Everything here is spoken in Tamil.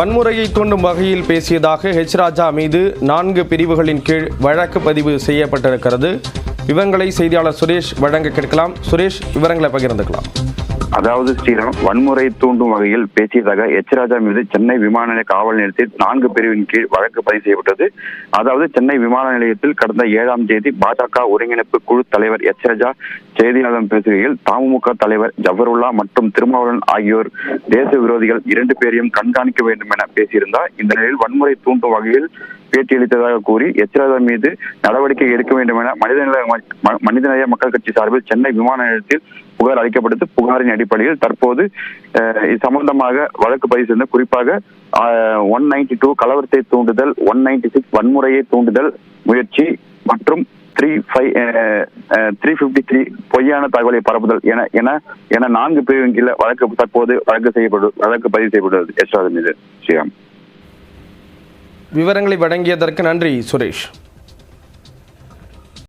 வன்முறையை தூண்டும் வகையில் பேசியதாக ஹெச் ராஜா மீது 4 பிரிவுகளின் கீழ் வழக்கு பதிவு செய்யப்பட்டிருக்கிறது. விவரங்களை செய்தியாளர் சுரேஷ் வழங்க கேட்கலாம். சுரேஷ், விவரங்களை பகிர்ந்துக்கலாம். அதாவது ஸ்ரீராம், வன்முறை தூண்டும் வகையில் பேசியதாக ஹெச் ராஜா மீது சென்னை விமான நிலைய காவல் நிலையத்தில் 4 பிரிவின் கீழ் வழக்கு பதிவு செய்யப்பட்டது. அதாவது சென்னை விமான நிலையத்தில் கடந்த 7ஆம் தேதி பாஜக ஒருங்கிணைப்பு குழு தலைவர் ஹெச் ராஜா செய்தியாளர்களிடம் பேசுகையில் தமுக தலைவர் ஜஃபருல்லா மற்றும் திருமாவளவன் ஆகியோர் தேச விரோதிகள் 2 பேரையும் கண்காணிக்க வேண்டும் என பேசியிருந்தார். இந்த நிலையில் வன்முறை தூண்டும் வகையில் பேட்டியளித்ததாக கூறி ஹெச் ராஜா மீது நடவடிக்கை எடுக்க வேண்டும் என மனிதநேய மக்கள் கட்சி சார்பில் சென்னை விமான நிலையத்தில் புகார் அளிக்கப்பட்டது. புகாரின் அடிப்படையில் தற்போது இது சம்பந்தமாக வழக்கு பதிவு செய்த குறிப்பாக 192 கலவரத்தை தூண்டுதல், 196 வன்முறையை தூண்டுதல் முயற்சி மற்றும் 353 பொய்யான தகவலை பரப்புதல் என 4 பிரிவின் கீழ் தற்போது வழக்கு பதிவு செய்யப்பட்டுள்ளது ஹெச் ராஜா மீது. ஸ்ரீராம், விவரங்களை வழங்கியதற்கு நன்றி சுரேஷ்.